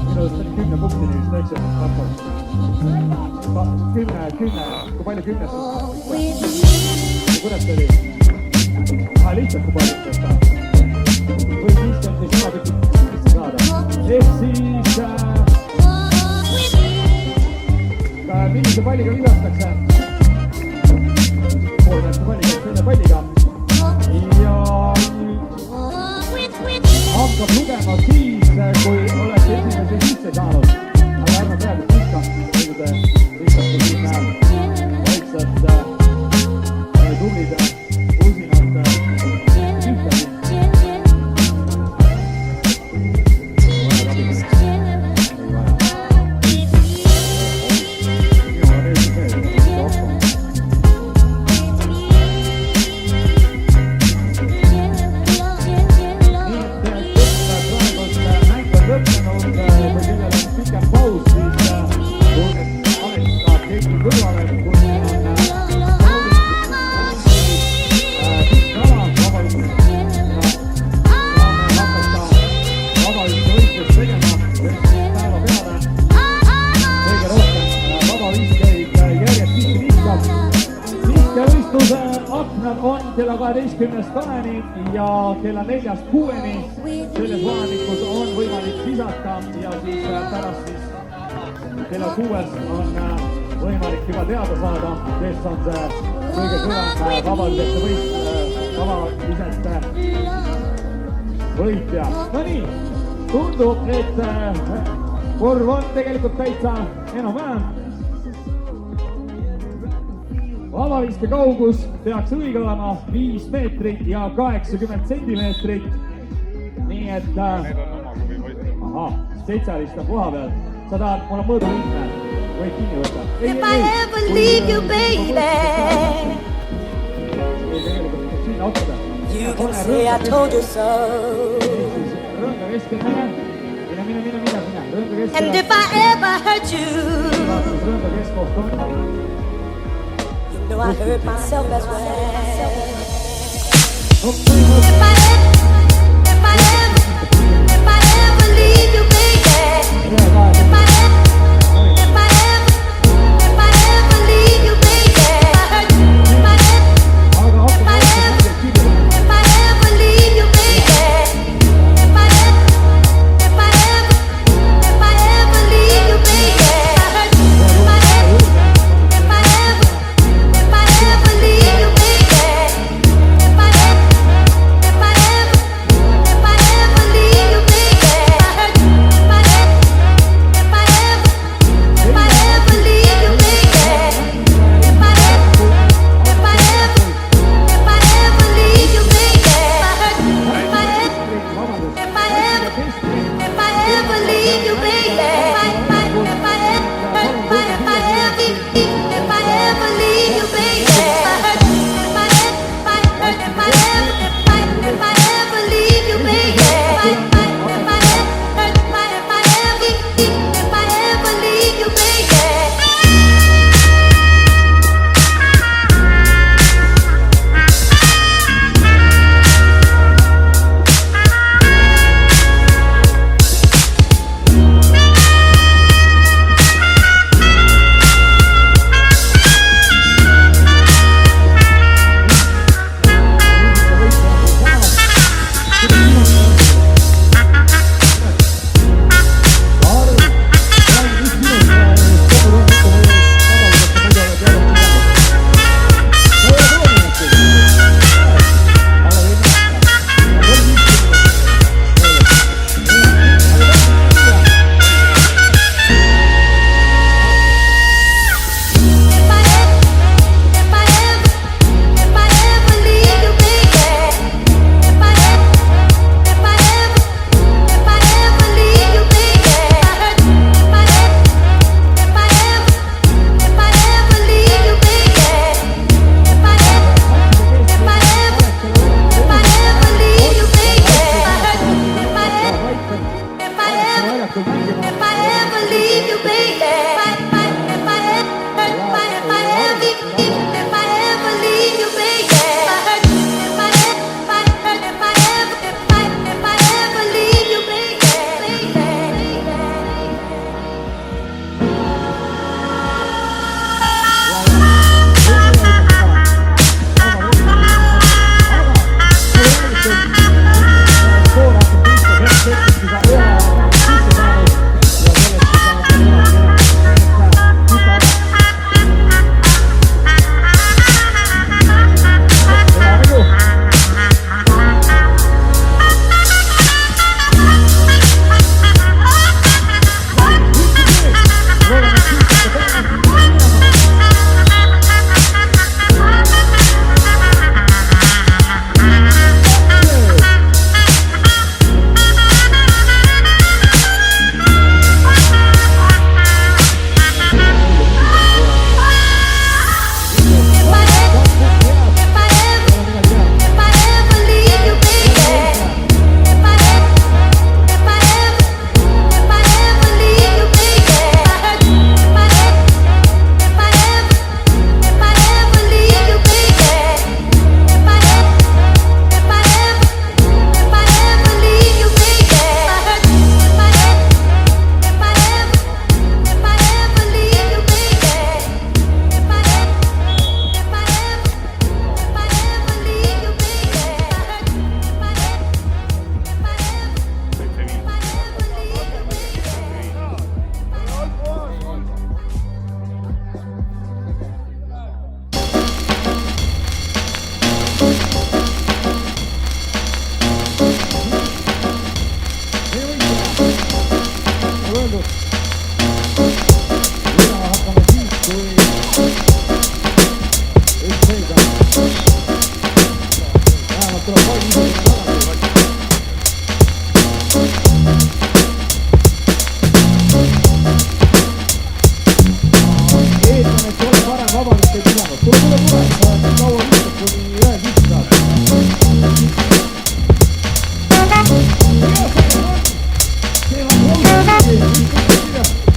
minu arust 10 punktini vist väiksem hakkab. 10, kui palju 10? Kuidas ta oli? Lihtsalt kui palju seda. Või 50 sama tükki saada. Ehk siis millise palliga vigastakse? Poolmeeste palliga, selle palliga. Ja hakkab lugema siis, kui olete esimese sisse saanud. Aga ärme praegu pihka, muidude lihtsalt kui siin näeb vaikselt tublid usinad pihtasid. Vaja rabimist. Ei vaja. Minu on ees veel, mitte okko. On kella 12 kaneni ja kella 4-6 selles vahemikus on võimalik visata ja siis pärast siis kella 6 on võimalik juba teada saada, kes on see kõige kõvem vabaliseste võitja. No nii, tundub, et korv on tegelikult täitsa enam-vähem. Vabaviske kaugus peaks õige olema 5 meetrit ja 80 sentimeetrit. Nii et... Need on oma klubi poisid. Aha, spetsialist on koha peal. Sa tahad, mul on mõõdu lihtne. Võid kinni võtta. If I ever leave you, baby, you can say I told you so. Rõnga keskele. Mine. And if I ever hurt you, Rõnga keskkoht on. no, I hurt myself as well. If I ever leave you, baby. If I ever leave you, baby. I hurt you. If I ever leave you, baby. If I ever leave you, baby. I hurt you. võidud. Üle hakkame siis, kui üks selga. Vähemalt tuleb pall ise tagasi. Eeldan, et ole parem vabandust ei pidanud. Tule, kaua viistab, kuni ühe sisse saab.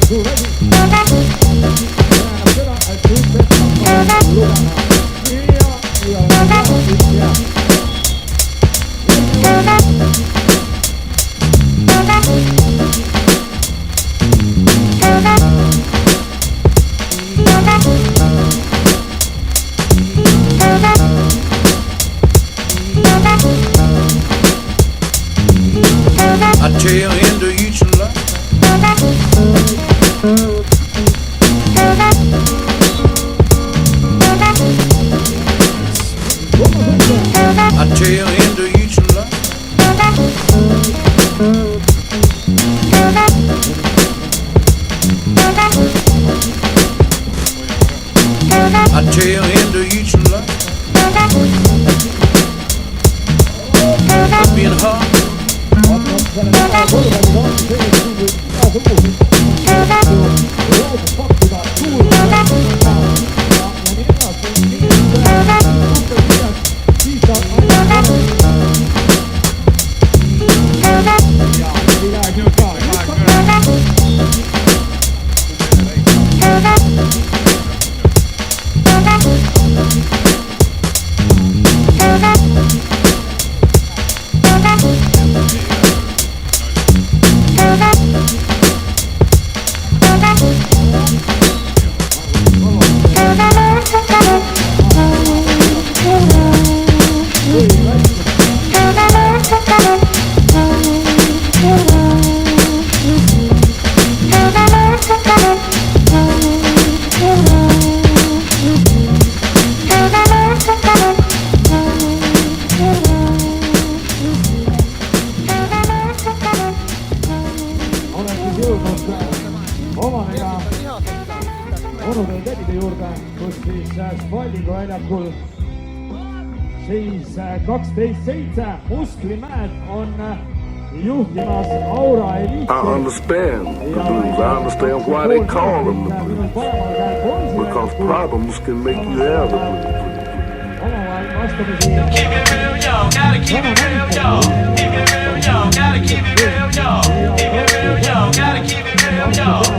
Suur asi. Tähendab seda, et nüüd peab lugema. Ja üks jääb. I tell him to eat some love. I tell him to eat some love. I tell him to eat some love. It's been hard. onude ja tädide juurde, kus siis Spaldingu väljakul siis 12-7 Musklimäed on juhtimas Aura Eliiti. I understand the blues. I understand why they call them the blues. Because problems can make you have the blues. Keep it real, y'all. Gotta keep it real, y'all. Keep it real, y'all. Gotta keep it real, y'all. Keep it real, y'all. Gotta keep it real, y'all.